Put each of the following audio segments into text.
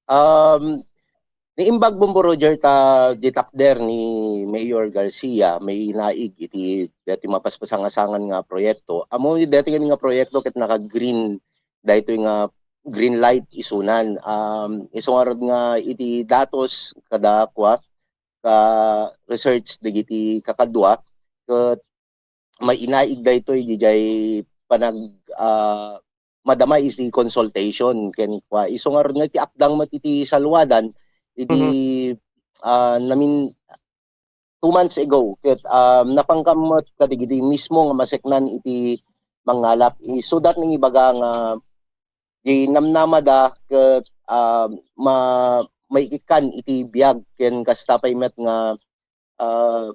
Um, Niimbag Bombo Roger ta ditakder ni Mayor Garcia may naig iti dati mapaspasangasangan nga proyekto. Amo dati kami nga proyekto ket naka-green daytoy nga green light isunan. Isungarod nga iti datos kada kwa ka research digiti kakadwa ket may inaig daytoy dijay panag ah, madamay iti consultation ken kwa isungarod nga iti apdang met iti salwadan iti Mhm. namin 2 months ago ket napangkamot kadigidi mismo nga maseknan iti mangalap so that ning ibaga nga di namnamada ket ma maiikan iti biag ken kastapay met nga ah,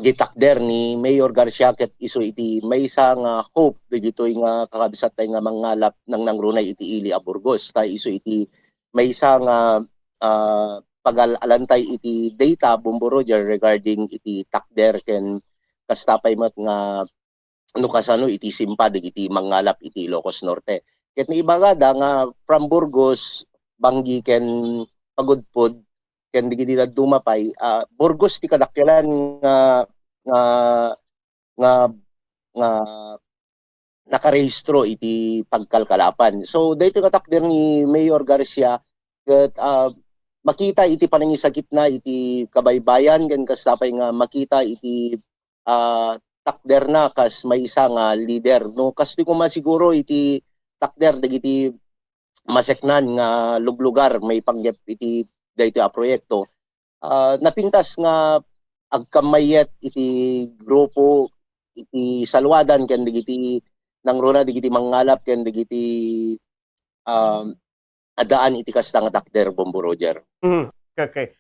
gitakder ni Mayor Garcia ket isu iti maysa nga hope dagitoy nga kakabsat tay nga mangalap nang nangrunay iti ili a Burgos ta isu iti maysa nga pagal-alantay iti data Bombo Roger regarding iti takder ken kastapay met nga no kasano iti simpad iti mangalap iti Ilocos Norte. Ket naibagada nga from Burgos Banggi ken Pagudpod ken digiti dumapay Burgos ti kadakkelan nga nga nga nga nakarehistro iti pagkalkalapan. So daytoy katakder ni Mayor Garcia ket makita iti panangisagit na iti kabaybayan ken kasapay nga makita iti takder na kas may isa nga leader no kas di ko masiguro iti takder dagiti maseknan nga luglugar may panggep iti daytoy a proyekto napintas nga agkamayet iti grupo iti salwadan ken digiti nangruna digiti mangalap ken digiti um, adaan iti kasta nga takder Bombo Roger. Mhm. Okay.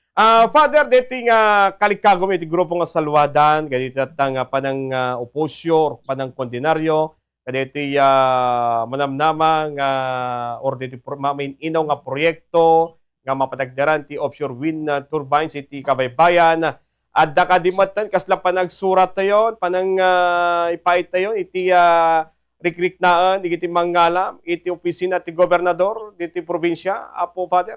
Father, dito nga kalikagom iti grupo nga salwadan, kadito nga panang oposyo, panang kondinaryo, kadito manamnama nga or dito main inaw nga proyekto nga mapatagdaran ti offshore wind turbines iti kabaybayan. At dakadimatan kasla panagsurat tayo, panang ipait tayo iti rikriknaan, iti mangalam, iti opisina ti gobernador, iti probinsya, Apo Father?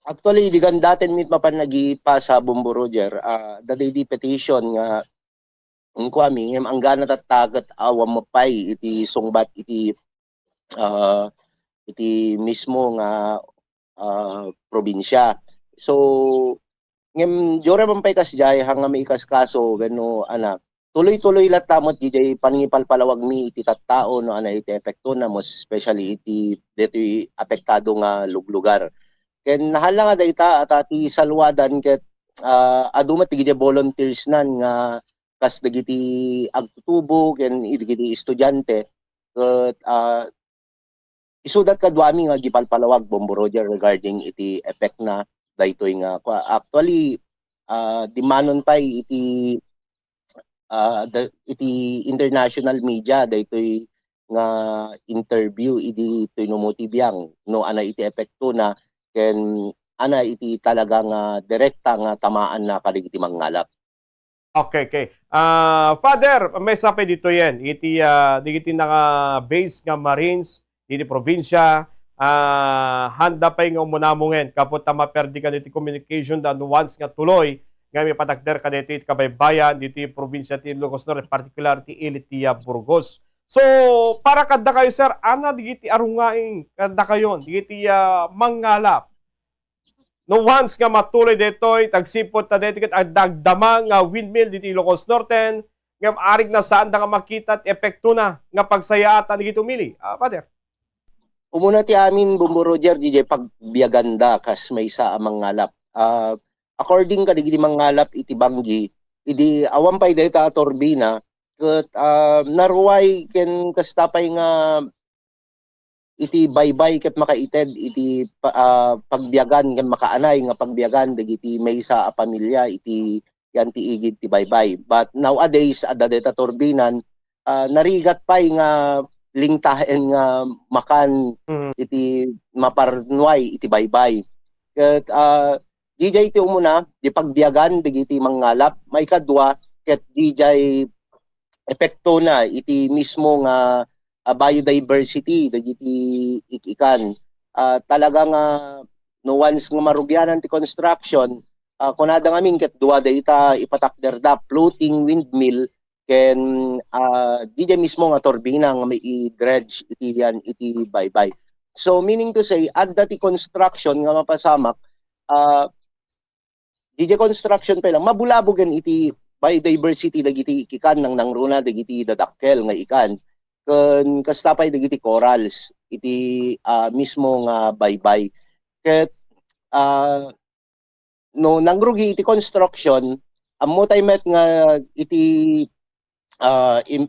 Actually, di kan daten mit mapanagi pa sa Bombo Roger, daday di petition nga ang kwami ngem ang gana tatagat awam mapay iti sungbat ah, iti mismo nga probinsya. So ngem jore man pay kasjay hanga may kaskaso wenno tuloy-tuloy lat tamot DJ paningipalpalawag mi iti tattao no iti epekto na mo especially iti ditoy apektado nga luglugar. Ken nahala nga dayta at ati salwadan ket adu met digiti volunteers nan nga kas dagiti agtutubo ken dagiti estudyante ket isudat kadwami nga gipalpalawag Bombo Roger regarding iti effect na daytoy nga actually di manon pay iti international media daytoy nga interview iti tinumutibiyang no ana iti epekto na ken ana iti talaga nga direkta nga tamaan na kadigiti mangalap. Okay. Father, may sapi dito yan. Digiti naka-base nga Marines, diti probinsya, handa pa nga umunamungen. Kapot na maperdi ka diti communication dan once nga tuloy, nga may patakder ka diti kabaybayan, diti probinsya ti Ilocos Norte, particular ti Ilitia Burgos. So, para kada kayo, sir, ana digiti arungaing kada kayo, digiti mangalap. No once nga matuloy detoy tagsipot ta dito ket dagdama nga windmill dito Ilocos Norte nga arig na saan da nga makita at epekto na nga pagsayaatan dito mili. Father. Umuna ti amin Bombo Roger DJ pagbiaganda kas may sa mangalap. According kadigiti mangalap iti Banggi idi awan pay dayta turbina ket naruway ken kastapay nga iti baybay ket makaited iti pagbiyagan ken makaanay nga pagbiyagan dagiti maysa a pamilya iti yan ti igid ti baybay. But nowadays adda deta turbinan narigat pay nga lingtahen nga makan Mhm. iti maparnuay iti baybay. Ket DJ ti umuna di pagbiyagan dagiti mangalap may kadwa ket DJ epekto na iti mismo nga biodiversity dagiti ikikan talaga nga no once nga marugyanan ti construction, kunada ngamin ket duwa dayta ipatakder da floating windmill ken DJ mismo nga turbina nga may i-dredge iti yan iti baybay. So meaning to say adda ti construction nga mapasamak DJ construction pa lang mabulabogan iti biodiversity dagiti ikan nang nangruna dagiti dadakkel nga ikan ken kastapay dagiti corals iti mismo nga baybay. Ket no nangrugi iti construction ammo tay met nga iti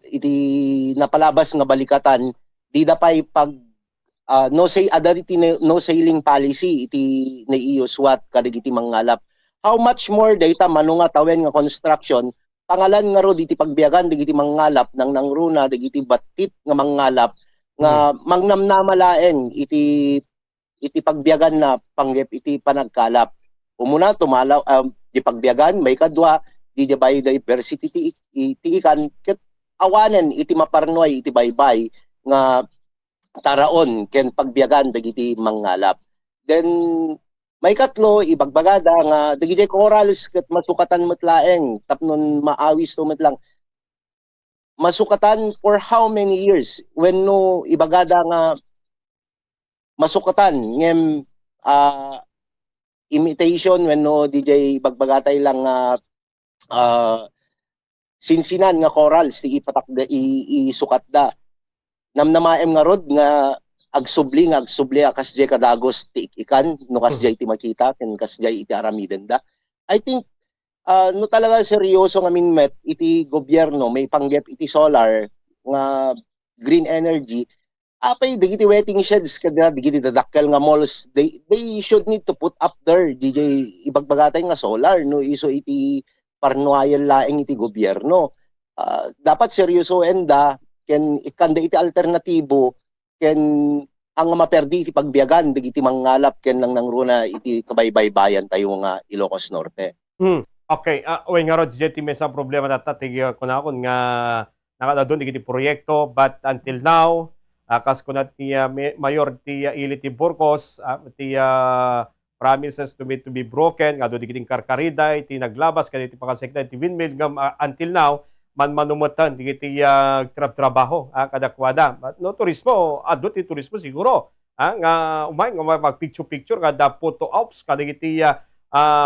iti napalabas nga balikatan di dapay pag no say adarity no sailing policy iti naiuswat kadagiti mangalap. How much more data manunga tawen nga construction pangalan nga ro iti pagbiyagan dagiti mangalap nang nangruna dagiti batit nga mangalap nga mangnamnamalaeng iti pagbiyagan na panggep iti panagkalap. Umuna tumalaw di pagbiyagan may kadwa di biodiversity iti ikan ket awanen iti maparnoy iti baybay nga taraon ken pagbiyagan dagiti mangalap. Then may katlo ibagbagada nga dagiti corals ket masukatan met laeng tapnon maawis to met lang masukatan for how many years when no ibagada nga masukatan ngem imitation when no DJ bagbagatay lang sinsinan nga corals ti ipatak isukat da namnamaem nga rod nga agsubli akas jay kadagos ti ikan no kas jay ti makita ken kas jay iti aramiden da. I think no talaga seryoso nga minmet iti gobyerno may panggep iti solar nga green energy apay dagiti waiting sheds kada dagiti dadakkel nga malls they should need to put up there DJ ibagbagatay nga solar no iso iti parnuayan laeng iti gobyerno. Dapat seryoso enda ken ikanda iti alternatibo ken ang maperdi iti pagbiyagan dagiti mangalap ken nang nangruna iti kabaybaybayan tayo nga Ilocos Norte. Okay, uy nga rod ti may sa problema data tigi kunakon nga nakadadon iti proyekto but until now kas kunat ti mayor ti Ili ti Burgos ti promises to be broken nga do dikiting karkarida iti naglabas kaditi pakasekta ti windmill ngam until now manumatan digiti trabaho kadakwada no turismo adto ti turismo siguro nga umay nga magpicture kada photo ops kadagiti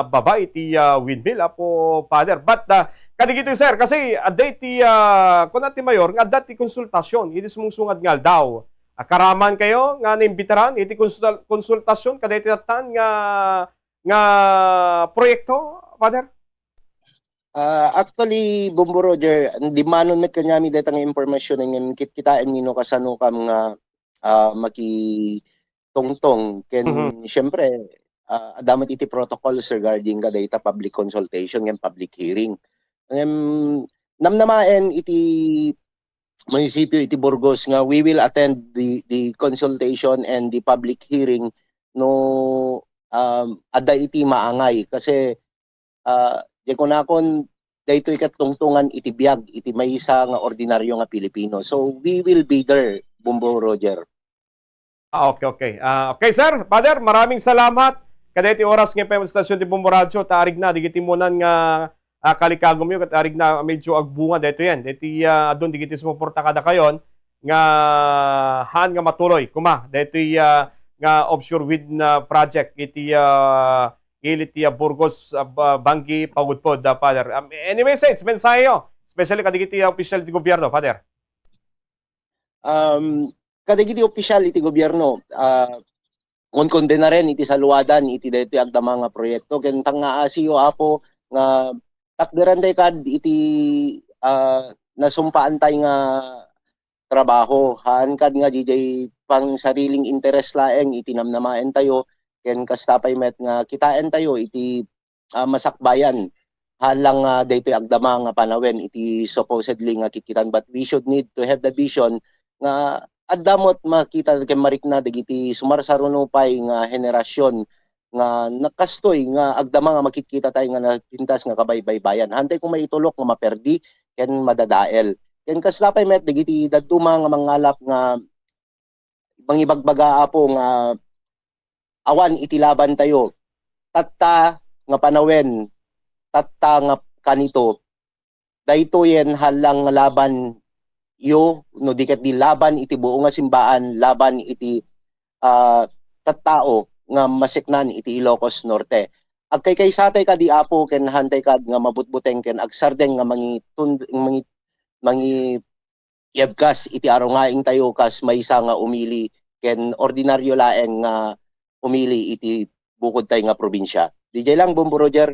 babay ti windmill po father but kadagiti sir kasi aday ti kunat ti mayor nga adda ti konsultasyon iti sumungsungad ngal daw karaman kayo nga naimbitaran iti konsultasyon kadagiti tan nga proyekto father. Actually, Bumbo Roger, di manon met kanyami datang impormasyon ng kitain nino kasano kam nga makitongtong. Ken syempre, adamat iti protocols regarding ka data public consultation and public hearing. Namnamaen iti munisipyo iti Burgos nga we will attend the consultation and the public hearing no adda iti maangay kasi di ko nakon daytoy ket tungtungan iti biag iti maysa nga ordinaryo nga Pilipino. So we will be there, Bumbo Roger. Okay. Okay sir, Father, maraming salamat. Kadeti oras ng PM Stasyon di Bumbo Radio, taarig na digiti munan nga kalikagom yo ket arig na medyo agbunga dayto yan. Deti adon digiti sumuporta kada kayon nga han nga matuloy kuma daytoy nga offshore wind project iti Ili Burgos Banggi Pagudpod Father. Any message, mensahe yo, especially kadagiti official ti gobyerno, Father? Kadagiti official iti gobyerno, konde na rin iti saluwadan iti daytoy agda mga proyekto ken pangaasiyo apo nga takderan day kad iti nasumpaan tay nga trabaho haan kad nga DJ pang sariling interes laeng iti namnamaen tayo ken kastapay met nga kitaen tayo iti masakbayan halang daytoy agdama nga panawen iti supposedly nga kikitan but we should need to have the vision nga addamot makita ken marikna dagiti sumarsarunupay nga henerasyon nga nakastoy nga agdama nga makikita tayo nga napintas nga kabaybaybayan hantay kung maitulok nga maperdi ken madadael ken kastapay met dagiti daduma nga mangalap nga ibang ibagbaga apo nga awan iti laban tayo. Tatta nga panawen, tatta nga kanito, daytoyen halang nga laban yo no diket di laban iti buo nga simbaan, laban iti tattao nga masiknan iti Ilocos Norte. Agkay satay ka di apo ken hantay ka nga mabutbuteng ken agsardeng nga mangi yebkas iti arongaing tayo kas maysa nga umili ken ordinaryo laeng nga umili iti bukod tay nga probinsya. DJ lang Bombo Roger.